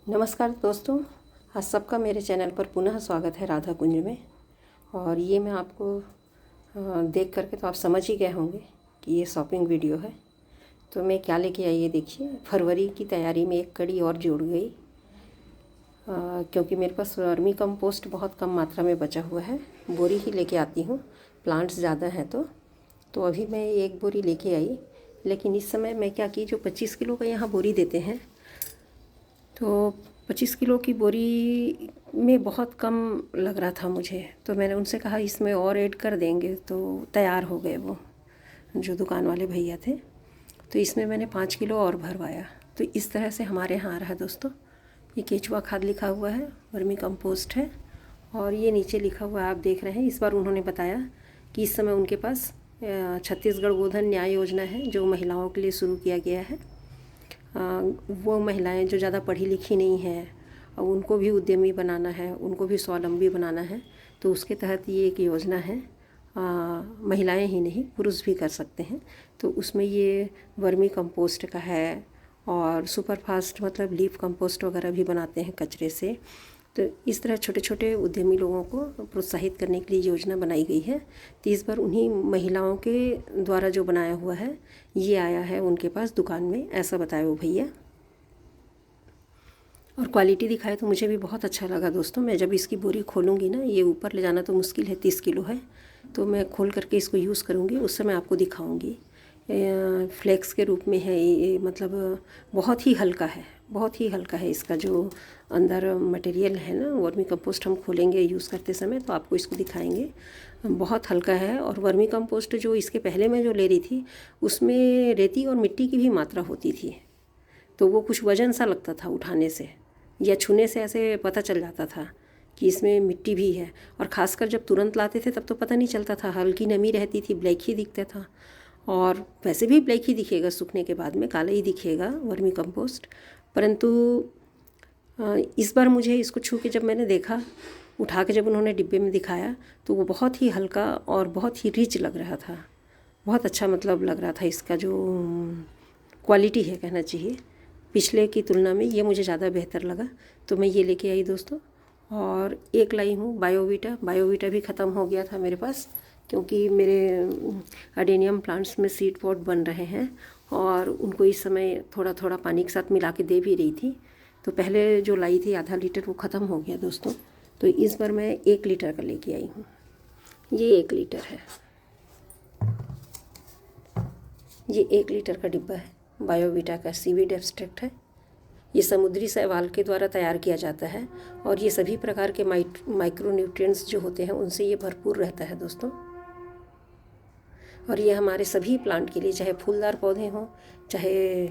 नमस्कार दोस्तों, आज सबका मेरे चैनल पर पुनः स्वागत है राधा कुंज में। और ये मैं आपको देख करके तो आप समझ ही गए होंगे कि ये शॉपिंग वीडियो है। तो मैं क्या लेके आई ये देखिए। फरवरी की तैयारी में एक कड़ी और जुड़ गई, क्योंकि मेरे पास वर्मी कंपोस्ट बहुत कम मात्रा में बचा हुआ है। बोरी ही लेके आती हूँ, प्लांट्स ज़्यादा हैं तो अभी मैं एक बोरी लेके आई। लेकिन इस समय मैं क्या की, जो 25 किलो का यहाँ बोरी देते हैं, तो 25 किलो की बोरी में बहुत कम लग रहा था मुझे। तो मैंने उनसे कहा इसमें और ऐड कर देंगे, तो तैयार हो गए वो जो दुकान वाले भैया थे। तो इसमें मैंने 5 किलो और भरवाया। तो इस तरह से हमारे यहाँ आ रहा है दोस्तों। ये केचुआ खाद लिखा हुआ है, वर्मी कंपोस्ट है। और ये नीचे लिखा हुआ है, आप देख रहे हैं। इस बार उन्होंने बताया कि इस समय उनके पास छत्तीसगढ़ गोधन न्याय योजना है, जो महिलाओं के लिए शुरू किया गया है। वो महिलाएं जो ज़्यादा पढ़ी लिखी नहीं हैं और उनको भी उद्यमी बनाना है, उनको भी स्वावलंबी बनाना है, तो उसके तहत ये एक योजना है। महिलाएं ही नहीं, पुरुष भी कर सकते हैं। तो उसमें ये वर्मी कंपोस्ट का है और सुपर फास्ट मतलब लीफ कंपोस्ट वगैरह भी बनाते हैं कचरे से। तो इस तरह छोटे छोटे उद्यमी लोगों को प्रोत्साहित करने के लिए योजना बनाई गई है। तो इस बार उन्हीं महिलाओं के द्वारा जो बनाया हुआ है ये आया है उनके पास दुकान में, ऐसा बताया वो भैया। और क्वालिटी दिखाए तो मुझे भी बहुत अच्छा लगा दोस्तों। मैं जब इसकी बोरी खोलूँगी ना, ये ऊपर ले जाना तो मुश्किल है, 30 किलो है, तो मैं खोल करके इसको यूज़ करूँगी, उस समय आपको दिखाऊँगी। फ्लेक्स के रूप में है ये, मतलब बहुत ही हल्का है, बहुत ही हल्का है। इसका जो अंदर मटेरियल है ना, वर्मी कंपोस्ट हम खोलेंगे यूज़ करते समय तो आपको इसको दिखाएंगे। बहुत हल्का है। और वर्मी कंपोस्ट जो इसके पहले मैं जो ले रही थी उसमें रेती और मिट्टी की भी मात्रा होती थी, तो वो कुछ वजन सा लगता था उठाने से या छूने से, ऐसे पता चल जाता था कि इसमें मिट्टी भी है। और ख़ासकर जब तुरंत लाते थे तब तो पता नहीं चलता था, हल्की नमी रहती थी, ब्लैक ही दिखता था। और वैसे भी ब्लैक ही दिखेगा, सूखने के बाद में काला ही दिखेगा वर्मी कंपोस्ट। परंतु इस बार मुझे इसको छू के जब मैंने देखा, उठा के जब उन्होंने डिब्बे में दिखाया, तो वो बहुत ही हल्का और बहुत ही रिच लग रहा था। बहुत अच्छा मतलब लग रहा था। इसका जो क्वालिटी है, कहना चाहिए, पिछले की तुलना में ये मुझे ज़्यादा बेहतर लगा। तो मैं ये लेके आई दोस्तों। और एक लाई हूँ बायोवीटा भी ख़त्म हो गया था मेरे पास, क्योंकि मेरे अडेनियम प्लांट्स में सीड पॉट बन रहे हैं और उनको इस समय थोड़ा थोड़ा पानी के साथ मिला के दे भी रही थी। तो पहले जो लाई थी आधा लीटर, वो ख़त्म हो गया दोस्तों। तो इस बार मैं 1 लीटर का लेके आई हूँ। ये 1 लीटर है, ये 1 लीटर का डिब्बा है। बायोवीटा का सीवीड एक्सट्रैक्ट है। ये समुद्री शैवाल के द्वारा तैयार किया जाता है और ये सभी प्रकार के माइक्रोन्यूट्रिएंट्स जो होते हैं उनसे ये भरपूर रहता है दोस्तों। और ये हमारे सभी प्लांट के लिए, चाहे फूलदार पौधे हों, चाहे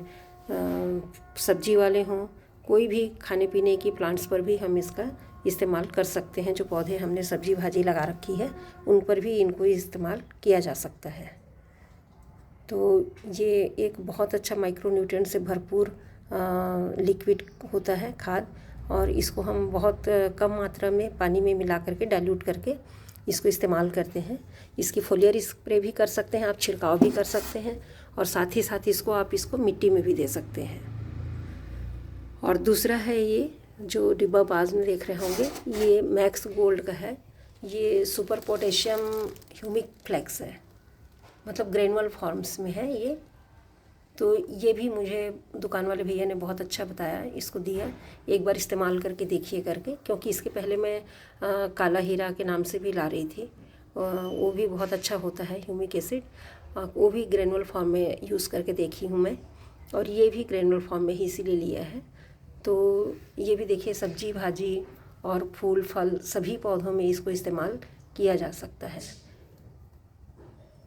सब्जी वाले हों, कोई भी खाने पीने की प्लांट्स पर भी हम इसका इस्तेमाल कर सकते हैं। जो पौधे हमने सब्जी भाजी लगा रखी है उन पर भी इनको इस्तेमाल किया जा सकता है। तो ये एक बहुत अच्छा माइक्रोन्यूट्रिएंट से भरपूर लिक्विड होता है खाद, और इसको हम बहुत कम मात्रा में पानी में मिला करके डाइल्यूट करके इसको इस्तेमाल करते हैं। इसकी फोलियर स्प्रे भी कर सकते हैं आप, छिड़काव भी कर सकते हैं, और साथ ही साथ इसको मिट्टी में भी दे सकते हैं। और दूसरा है ये जो डिब्बा बाज में देख रहे होंगे, ये मैक्स गोल्ड का है। ये सुपर पोटेशियम ह्यूमिक फ्लेक्स है, मतलब ग्रेनुअल फॉर्म्स में है ये। तो ये भी मुझे दुकान वाले भैया ने बहुत अच्छा बताया, इसको दिया, एक बार इस्तेमाल करके देखिए करके। क्योंकि इसके पहले मैं काला हीरा के नाम से भी ला रही थी, वो भी बहुत अच्छा होता है ह्यूमिक एसिड, वो भी ग्रेनुअल फॉर्म में यूज़ करके देखी हूँ मैं, और ये भी ग्रेनुअल फॉर्म में ही इसीलिए लिया है। तो ये भी देखिए, सब्जी भाजी और फूल फल सभी पौधों में इसको इस्तेमाल किया जा सकता है।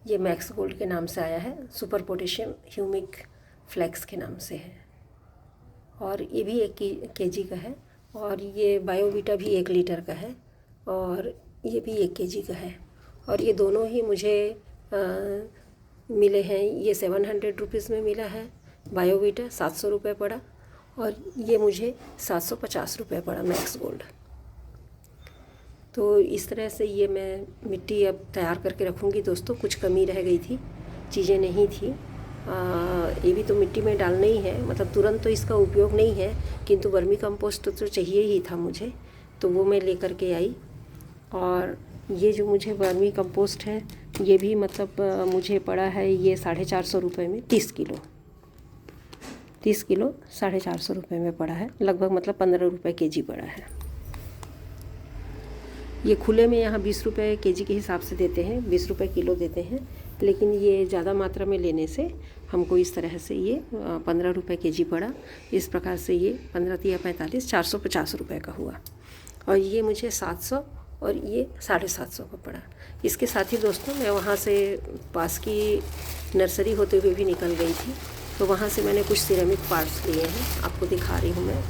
ये मैक्स गोल्ड के नाम से आया है, सुपर पोटेशियम ह्यूमिक फ्लेक्स के नाम से है। और ये भी 1 केजी का है। और ये बायोवीटा भी 1 लीटर का है, और ये भी 1 केजी का है। और ये दोनों ही मुझे मिले हैं, ये 700 रुपीज़ में मिला है। बायोवीटा 700 रुपये पड़ा, और ये मुझे 750 रुपये पड़ा मैक्स गोल्ड। तो इस तरह से ये मैं मिट्टी अब तैयार करके रखूँगी दोस्तों। कुछ कमी रह गई थी, चीज़ें नहीं थी, ये भी तो मिट्टी में डालना ही है, मतलब तुरंत तो इसका उपयोग नहीं है, किंतु वर्मी कंपोस्ट तो चाहिए ही था मुझे, तो वो मैं लेकर के आई। और ये जो मुझे वर्मी कंपोस्ट है ये भी मतलब मुझे पड़ा है ये 450 रुपये में 30 किलो 450 रुपये में पड़ा है, लगभग मतलब 15 रुपये केजी पड़ा है। ये खुले में यहाँ 20 रुपये केजी के हिसाब से देते हैं, 20 रुपये किलो देते हैं, लेकिन ये ज़्यादा मात्रा में लेने से हमको इस तरह से ये 15 रुपये केजी पड़ा। इस प्रकार से ये 15 या 45 450 रुपये का हुआ। और ये मुझे 700 और ये 750 का पड़ा। इसके साथ ही दोस्तों मैं वहाँ से पास की नर्सरी होते हुए भी निकल गई थी, तो वहाँ से मैंने कुछ सिरेमिक पार्ट्स लिए हैं, आपको दिखा रही हूँ मैं।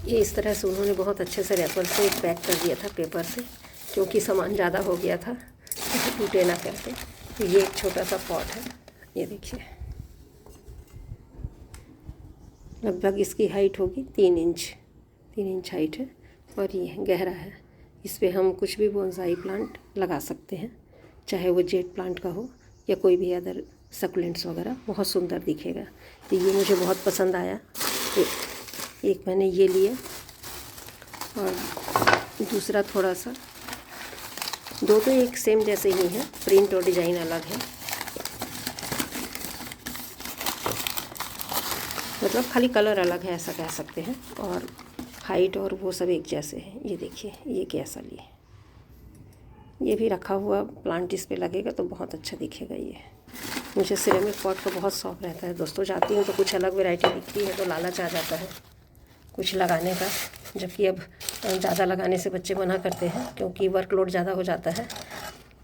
ये इस तरह से उन्होंने बहुत अच्छे से रैपर से पैक कर दिया था, पेपर से, क्योंकि सामान ज़्यादा हो गया था, टूटे ना करके। तो ये एक छोटा सा पॉट है, ये देखिए, लगभग इसकी हाइट होगी 3 इंच हाइट है, और ये गहरा है। इस पर हम कुछ भी बोनसाई प्लांट लगा सकते हैं, चाहे वो जेट प्लांट का हो या कोई भी अदर सक्लेंट्स वगैरह, बहुत सुंदर दिखेगा। तो ये मुझे बहुत पसंद आया। एक मैंने ये लिया और दूसरा थोड़ा सा, दो तो एक सेम जैसे ही हैं, प्रिंट और डिज़ाइन अलग है, मतलब खाली कलर अलग है ऐसा कह सकते हैं, और हाइट और वो सब एक जैसे हैं। ये देखिए ये कैसा लिए, ये भी रखा हुआ प्लांट इस पे लगेगा तो बहुत अच्छा दिखेगा। ये मुझे सिरेमिक पॉट का बहुत शौक़ रहता है दोस्तों, जाती हूँ तो कुछ अलग वैरायटी दिखती है तो लालच आ जाता है कुछ लगाने का, जबकि अब ज़्यादा लगाने से बच्चे मना करते हैं क्योंकि वर्कलोड ज़्यादा हो जाता है।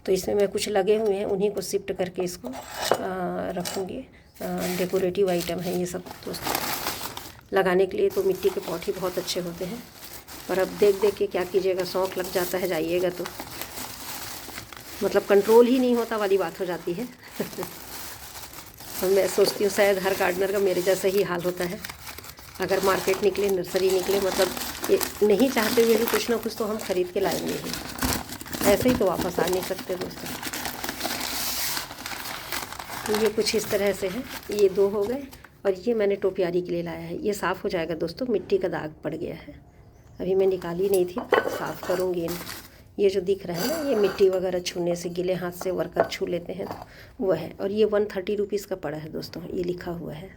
तो इसमें मैं कुछ लगे हुए हैं, उन्हीं को शिफ्ट करके इसको रखूँगी। डेकोरेटिव आइटम है ये सब दोस्तों, लगाने के लिए तो मिट्टी के पॉट ही बहुत अच्छे होते हैं, पर अब देख देख के क्या कीजिएगा, शौक़ लग जाता है, जाइएगा तो मतलब कंट्रोल ही नहीं होता वाली बात हो जाती है। और मैं सोचती हूँ शायद हर गार्डनर का मेरे जैसा ही हाल होता है। अगर मार्केट निकले, नर्सरी निकले, मतलब ये नहीं चाहते हुए भी कुछ ना कुछ तो हम ख़रीद के लाएंगे ही, ऐसे ही तो वापस आ नहीं सकते दोस्तों। तो ये कुछ इस तरह से है, ये 2 हो गए, और ये मैंने टोपियारी के लिए लाया है। ये साफ़ हो जाएगा दोस्तों, मिट्टी का दाग पड़ गया है, अभी मैं निकाली नहीं थी, साफ़ करूँगी इनको। ये जो दिख रहा है ना, ये मिट्टी वगैरह छूने से, गिले हाथ से वर्कर छू लेते हैं तो वो है। और ये 130 रुपीज़ का पड़ा है दोस्तों, ये लिखा हुआ है।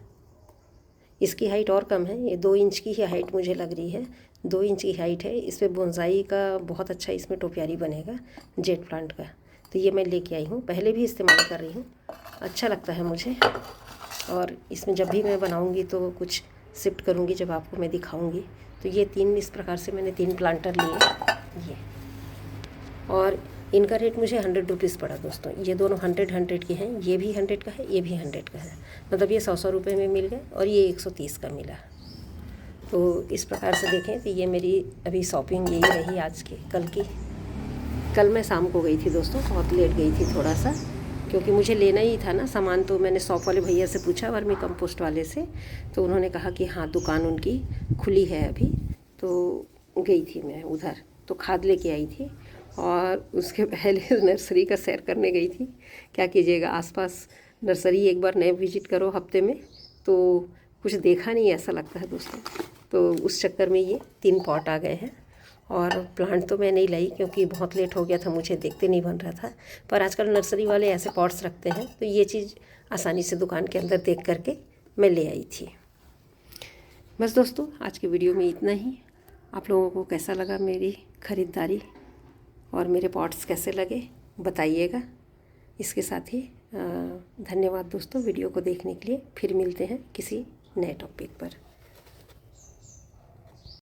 इसकी हाइट और कम है, ये 2 इंच की ही हाइट मुझे लग रही है, 2 इंच की हाइट है। इस पर बोनसाई का बहुत अच्छा इसमें टोपियारी बनेगा जेट प्लांट का। तो ये मैं लेके आई हूँ, पहले भी इस्तेमाल कर रही हूँ, अच्छा लगता है मुझे। और इसमें जब भी मैं बनाऊँगी तो कुछ शिफ्ट करूँगी, जब आपको मैं दिखाऊँगी। तो ये 3 इस प्रकार से मैंने 3 प्लांटर लिए ये, और इनका रेट मुझे 100 रुपीज़ पड़ा दोस्तों। ये दोनों 100 के हैं, ये भी 100 का है, ये भी 100 का है, मतलब ये 100 रुपये में मिल गए, और ये 130 का मिला। तो इस प्रकार से देखें तो ये मेरी अभी शॉपिंग यही रही आज की। कल मैं शाम को गई थी दोस्तों, बहुत लेट गई थी थोड़ा सा, क्योंकि मुझे लेना ही था ना सामान। तो मैंने शॉप वाले भैया से पूछा, वर्मी कंपोस्ट वाले से, तो उन्होंने कहा कि हाँ दुकान उनकी खुली है अभी। तो गई थी मैं उधर, तो खाद लेके आई थी, और उसके पहले नर्सरी का सैर करने गई थी। क्या कीजिएगा, आसपास नर्सरी एक बार नए विजिट करो हफ्ते में तो कुछ देखा नहीं ऐसा लगता है दोस्तों। तो उस चक्कर में ये 3 पॉट आ गए हैं, और प्लांट तो मैं नहीं लाई क्योंकि बहुत लेट हो गया था, मुझे देखते नहीं बन रहा था। पर आजकल नर्सरी वाले ऐसे पॉट्स रखते हैं, तो ये चीज़ आसानी से दुकान के अंदर देख करके मैं ले आई थी। बस दोस्तों आज की वीडियो में इतना ही। आप लोगों को कैसा लगा मेरी ख़रीदारी और मेरे पॉट्स कैसे लगे बताइएगा। इसके साथ ही धन्यवाद दोस्तों वीडियो को देखने के लिए। फिर मिलते हैं किसी नए टॉपिक पर।